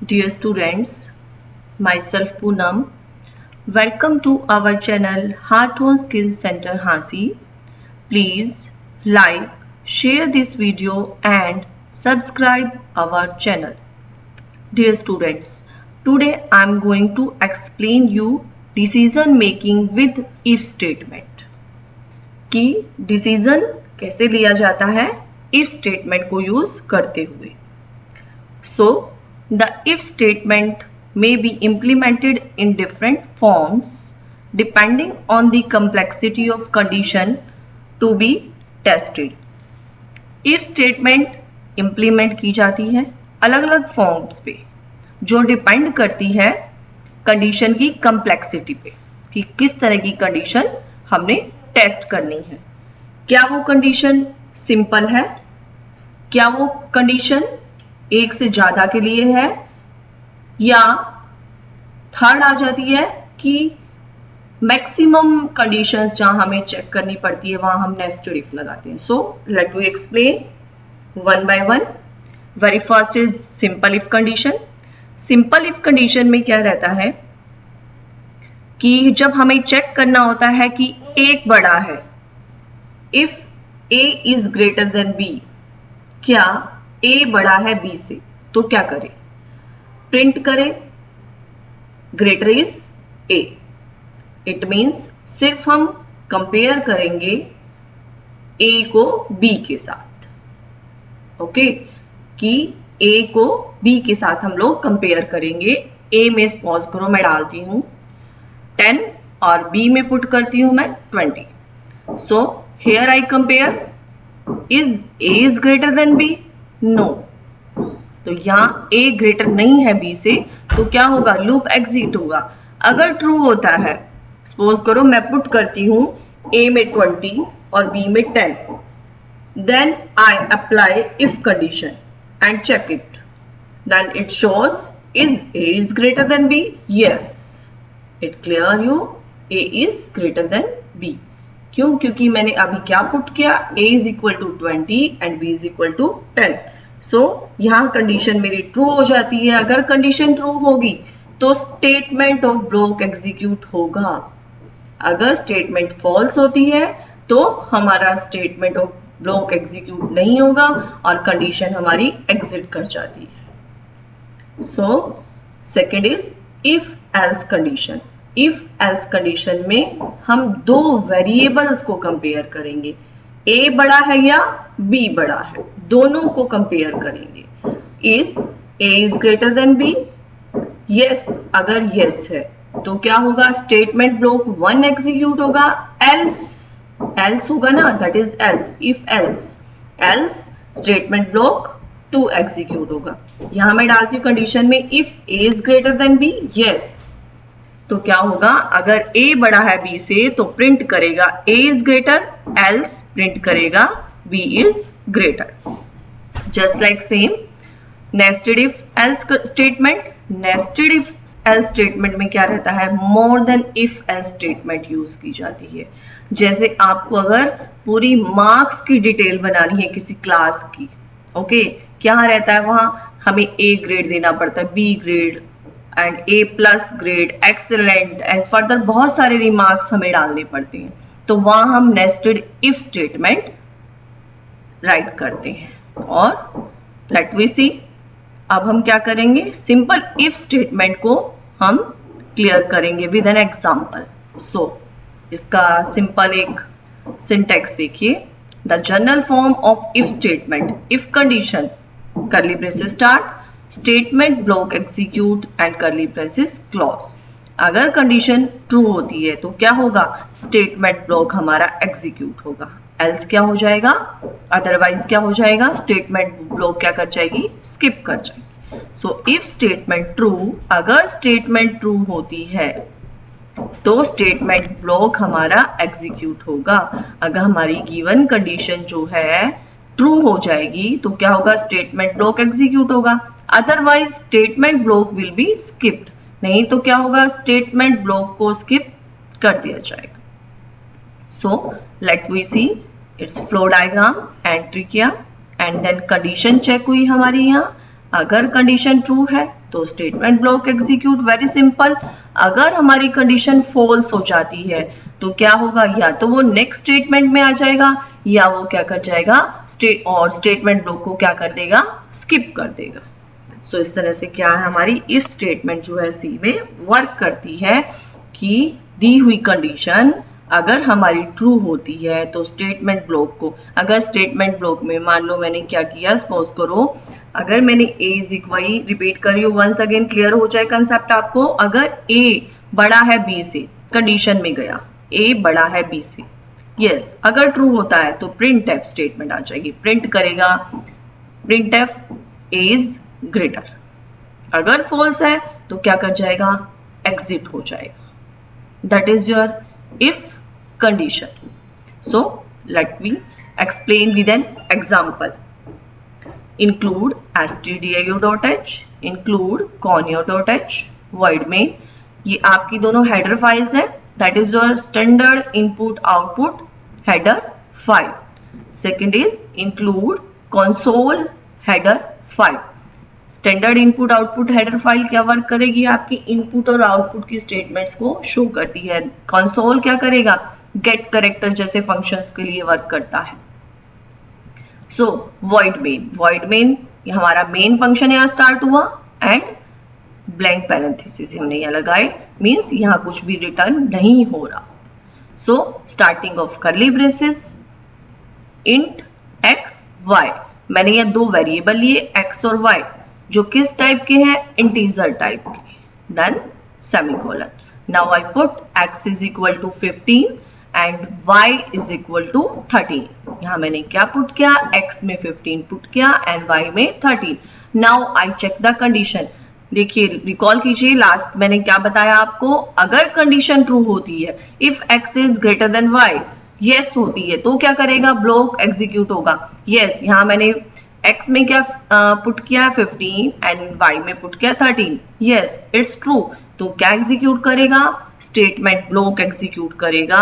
Dear students, myself Poonam. Welcome to our channel Heart on Skills Center Hansi. Please like, share this video and subscribe our channel. Dear students, today I am going to explain you decision making with if statement. कि decision कैसे लिया जाता है if statement को use करते हुए. So the if statement may be implemented in different forms depending on the complexity of condition to be tested. if statement implement की जाती है अलग अलग फॉर्म्स पे जो डिपेंड करती है कंडीशन की कम्प्लेक्सिटी पे कि किस तरह की कंडीशन हमने टेस्ट करनी है. क्या वो कंडीशन सिंपल है, क्या वो कंडीशन एक से ज्यादा के लिए है, या थर्ड आ जाती है कि मैक्सिमम कंडीशंस जहां हमें चेक करनी पड़ती है वहां हम नेस्टेड इफ लगाते हैं. So let we explain one by one. Very first is simple if condition. Simple if condition में क्या रहता है कि जब हमें चेक करना होता है कि एक बड़ा है, if A is greater than B, क्या ए बड़ा है बी से, तो क्या करें? प्रिंट करें greater is a. It means सिर्फ हम कंपेयर करेंगे ए को बी के साथ. ओके कि ए को बी के साथ हम लोग कंपेयर करेंगे. ए में सपोज करो मैं डालती हूं 10 और बी में पुट करती हूं मैं 20. So here I compare, is A is greater than B? No. तो यहां ए ग्रेटर नहीं है बी से, तो क्या होगा? लूप एग्जिट होगा. अगर ट्रू होता है, सपोज करो मैं पुट करती हूं ए में 20 और बी में 10, then I apply if condition and check it. Then it shows is A is greater than B? Yes, it clear you A is greater than B. क्यों? क्योंकि मैंने अभी क्या पुट किया? a is equal to 20 and b is equal to 10. So यहां condition मेरी true हो जाती है. अगर कंडीशन ट्रू होगी तो स्टेटमेंट ऑफ ब्लॉक एग्जीक्यूट होगा. अगर स्टेटमेंट फॉल्स होती है तो हमारा स्टेटमेंट ऑफ ब्लॉक एग्जीक्यूट नहीं होगा और कंडीशन हमारी एग्जिट कर जाती है. So second is if else condition. If else condition में हम दो वेरिएबल्स को कंपेयर करेंगे. ए बड़ा है या बी बड़ा है, दोनों को कंपेयर करेंगे. Is A is greater than B? Yes. अगर यस है तो क्या होगा? स्टेटमेंट ब्लॉक 1 एग्जीक्यूट होगा. एल्स होगा ना, that is else. If else statement block 2 execute होगा. यहां मैं डालती हूं कंडीशन में if A is greater than B. Yes. तो क्या होगा? अगर a बड़ा है b से तो प्रिंट करेगा a is greater, else print करेगा b is greater. Just like same nested if else statement. Nested if else statement में क्या रहता है? More than if else statement use की जाती है. जैसे आपको अगर पूरी मार्क्स की डिटेल बनानी है किसी क्लास की, ओके, क्या रहता है वहां? हमें a ग्रेड देना पड़ता है, b grade and A plus grade, excellent and further बहुत सारे रिमार्क्स हमें डालने पड़ते हैं. तो वहां हम नेस्टेड इफ स्टेटमेंट राइट करते हैं. और लेट वी सी, अब हम क्या करेंगे? सिंपल इफ स्टेटमेंट को हम क्लियर करेंगे विद एन एग्जांपल. सो इसका सिंपल एक सिंटेक्स देखिए. The general form of if statement, if condition curly braces start, statement block execute and curly braces clause. अगर कंडीशन ट्रू होती है तो क्या होगा? स्टेटमेंट ब्लॉक हमारा एग्जीक्यूट होगा. एल्स क्या हो जाएगा? अदरवाइज क्या हो जाएगा? स्टेटमेंट ब्लॉक क्या कर जाएगी? स्किप कर जाएगी. सो इफ स्टेटमेंट ट्रू, अगर स्टेटमेंट ट्रू होती है तो स्टेटमेंट ब्लॉक हमारा एग्जीक्यूट होगा. अगर हमारी गिवन कंडीशन जो है ट्रू हो जाएगी तो क्या होगा? स्टेटमेंट ब्लॉक एग्जीक्यूट होगा. Otherwise statement block will be skipped. नहीं तो क्या होगा? स्टेटमेंट ब्लॉक को स्किप कर दिया जाएगा. So let we see its flow diagram. Entry किया एंड देन कंडीशन चेक हुई हमारी. यहाँ अगर कंडीशन ट्रू है तो statement block execute. Very simple. अगर हमारी कंडीशन फॉल्स हो जाती है तो क्या होगा, या तो वो नेक्स्ट स्टेटमेंट में आ जाएगा या वो क्या कर जाएगा स्टेटमेंट ब्लॉक को क्या कर देगा, स्किप कर देगा। सो इस तरह से क्या है, हमारी इफ स्टेटमेंट जो है सी में वर्क करती है कि दी हुई कंडीशन अगर हमारी ट्रू होती है तो स्टेटमेंट ब्लॉक को, अगर स्टेटमेंट ब्लॉक में मान लो मैंने क्या किया, सपोज करो अगर मैंने a इज इक्वल, रिपीट कर रही हूँ वंस अगेन, क्लियर हो जाए कंसेप्ट आपको। अगर a बड़ा है b से, कंडीशन में गया a बड़ा है b से, यस अगर ट्रू होता है तो प्रिंट एफ स्टेटमेंट आ जाएगी, प्रिंट करेगा print F a is greater. अगर फॉल्स है तो क्या कर जाएगा, एग्जिट हो जाएगा। That is your if condition. So let me explain with an example. Include stdio.h, include conio.h, void main, ये आपकी दोनों हेडर फाइल्स है। That is your standard input output header file. Second is include console header file. Standard input output header file क्या work करेगी, आपकी input और output की statements को शो करती है। कंसोल क्या करेगा, गेट कैरेक्टर जैसे फंक्शंस के लिए वर्क करता है। सो वॉइड मेन ये हमारा मेन फंक्शन यहाँ स्टार्ट हुआ एंड ब्लैंक पैरेंथेसिस हमने यहाँ लगाए, मींस यहाँ कुछ भी रिटर्न नहीं हो रहा। So starting of curly braces int x y, मैंने ये दो वेरिएबल लिए एक्स और वाई जो किस टाइप के हैं, इंटीजर टाइप के। Then semicolon. Now I put x is equal to 15 and y is equal to 13। यहां मैंने क्या पुट किया, x में 15 पुट किया एंड y में 13। Now I check the condition. देखिए रिकॉल कीजिए लास्ट मैंने क्या बताया आपको, अगर कंडीशन ट्रू होती है, if x is greater than y, yes होती है तो क्या करेगा, ब्लॉक एग्जीक्यूट होगा। यस यहाँ मैंने x में क्या पुट किया 15 एंड y में पुट किया 13, यस इट्स ट्रू, तो क्या एग्जीक्यूट करेगा, स्टेटमेंट ब्लॉक एग्जीक्यूट करेगा,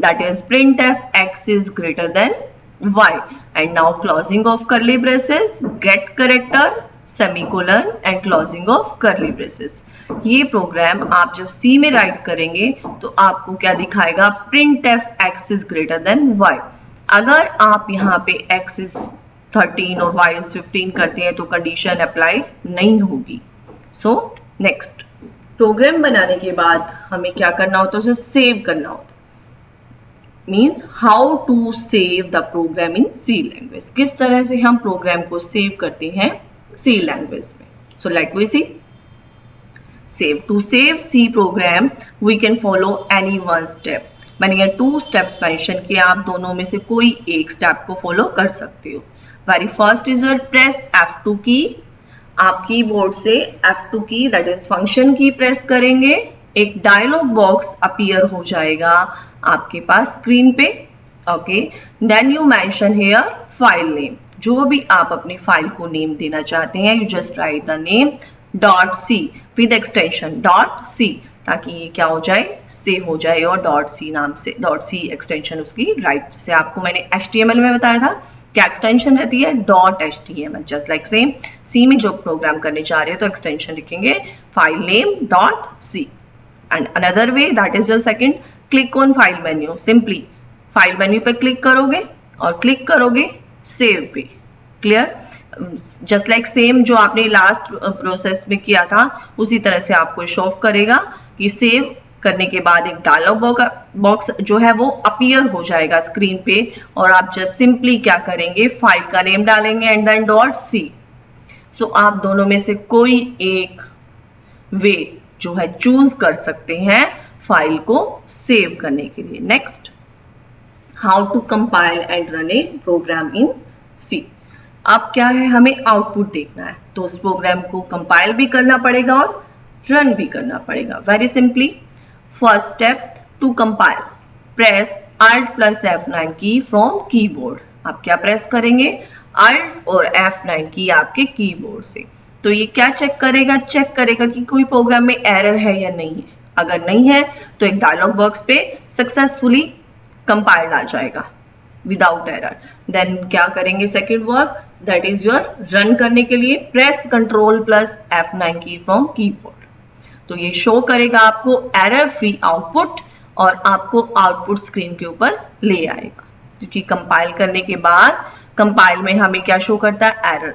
that is print f x is greater than y and now closing of curly braces, get character semicolon and closing of curly braces. ये program आप जब C में right करेंगे तो आपको क्या दिखाएगा, print f x is greater than y। अगर आप यहाँ पे x इज 13 और y इज 15 करते हैं तो कंडीशन अप्लाई नहीं होगी। सो नेक्स्ट, प्रोग्राम बनाने के बाद हमें क्या करना होता है, उसे सेव करना होता है। Means how to save the program in C language, किस तरह से हम प्रोग्राम को सेव करते हैं C लैंग्वेज में। So let we see. Save. To save C program, we can follow any one step. मैंने ये 2 स्टेप्स मेंशन किया, आप दोनों में से कोई एक स्टेप को फॉलो कर सकते हो। Very first is your press F2 key. आप कीबोर्ड से F2 key that is function key press करेंगे, एक डायलॉग बॉक्स अपीयर हो जाएगा आपके पास स्क्रीन पे। Okay, then you mention here file name, जो भी आप अपनी फाइल को नेम देना चाहते हैं, you just right the name .c with extension .c, ताकि ये क्या हो जाए, सेव हो जाए और .c नाम से .c एक्सटेंशन उसकी राइट। जैसे आपको मैंने HTML में बताया था क्या एक्सटेंशन रहती है, .html। Just like same C में जो प्रोग्राम करने जा रहे हैं तो एक्सटेंशन लिखेंगे file name .c। And another way that is your second, click on file menu. Simply file menu पे क्लिक करोगे और क्लिक करोगे सेव पे। क्लियर, जस्ट लाइक सेम जो आपने लास्ट प्रोसेस में किया था उसी तरह से आपको शो ऑफ करेगा कि सेव करने के बाद एक डायलॉग बॉक्स जो है वो अपीयर हो जाएगा स्क्रीन पे और आप जस्ट सिंपली क्या करेंगे, फाइल का नेम डालेंगे एंड देन .c। सो आप दोनों में से कोई एक वे जो है चूज कर सकते हैं फाइल को सेव करने के लिए। Next, how to compile and run a program in C। अब क्या है, हमें आउटपुट देखना है तो उस प्रोग्राम को कंपाइल भी करना पड़ेगा और रन भी करना पड़ेगा। Very simply, first step to compile, press Alt+ F9 की फ्रॉम कीबोर्ड। आप क्या प्रेस करेंगे, Alt और F9 की आपके कीबोर्ड से। तो ये क्या चेक करेगा, चेक करेगा कि कोई प्रोग्राम में एरर है या नहीं है। अगर नहीं है तो एक डायलॉग बॉक्स पे सक्सेसफुली कंपाइल्ड आ जाएगा विदाउट एरर। देन क्या करेंगे, second work, that is your run करने के लिए प्रेस कंट्रोल प्लस F9 की फ्रॉम कीबोर्ड। तो ये शो करेगा आपको एरर फ्री आउटपुट और आपको आउटपुट स्क्रीन के ऊपर ले आएगा, क्योंकि कंपाइल करने के बाद कंपाइल में हमें क्या शो करता है, एरर,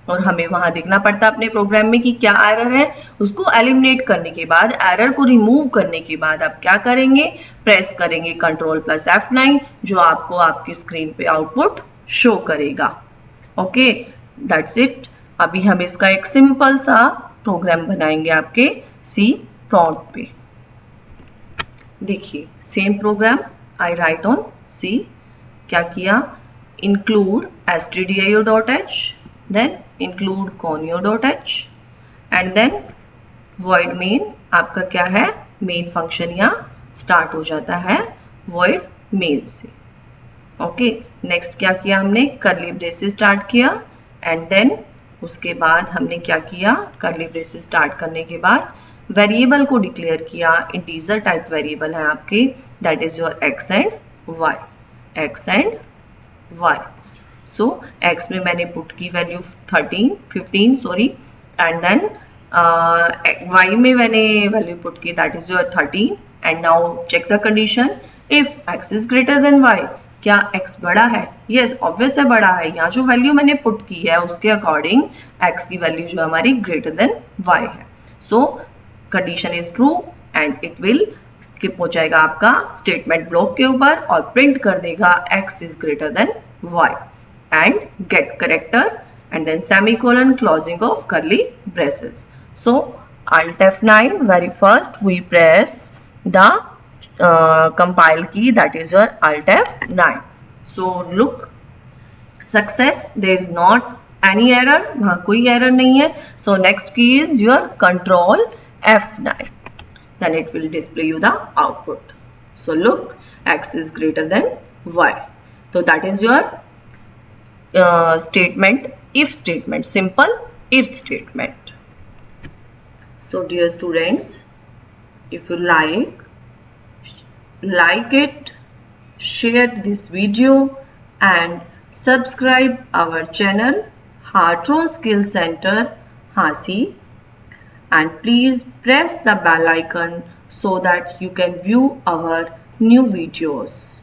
और हमें वहां देखना पड़ता है अपने प्रोग्राम में कि क्या एरर है। उसको एलिमिनेट करने के बाद, एरर को रिमूव करने के बाद आप क्या करेंगे, प्रेस करेंगे कंट्रोल प्लस F9, जो आपको आपकी स्क्रीन पे आउटपुट शो करेगा। Okay, that's it. अभी हम इसका एक सिंपल सा प्रोग्राम बनाएंगे आपके सी प्रॉम्प्ट पे। देखिए, same program I write on C. क्या किया, include stdio.h, then include conio.h and then void main। आपका क्या है, मेन फंक्शन यहाँ स्टार्ट हो जाता है void main से। ओके, नेक्स्ट क्या किया हमने, करली ब्रेसेस स्टार्ट किया एंड देन उसके बाद हमने क्या किया, करली ब्रेसेस स्टार्ट करने के बाद वेरिएबल को डिक्लेयर किया। इंटीजर टाइप वेरिएबल है आपके, that is your x and y, x and y। So x में मैंने पुट की value 15 sorry, and then y में मैंने वैल्यू पुट की that is your 13। And now check the condition, if x is greater than y, क्या x बड़ा है, yes obvious है बड़ा है। यहाँ जो वैल्यू मैंने पुट की है उसके अकॉर्डिंग x की वैल्यू जो हमारी ग्रेटर देन y है। सो condition is true and it will skip हो जाएगा आपका स्टेटमेंट ब्लॉक के ऊपर और प्रिंट कर देगा x is greater than y and get character and then semicolon closing of curly braces। So Alt F9, very first we press the compile key, that is your Alt F9। So look, success, there is not any error, वहाँ कोई error नहीं है। So next key is your Control F9, then it will display you the output। So look, x is greater than y। So that is your statement, if statement, simple if statement। So dear students, if you like it, share this video and subscribe our channel Hearthrone Skill Center Hansi, and please press the bell icon so that you can view our new videos।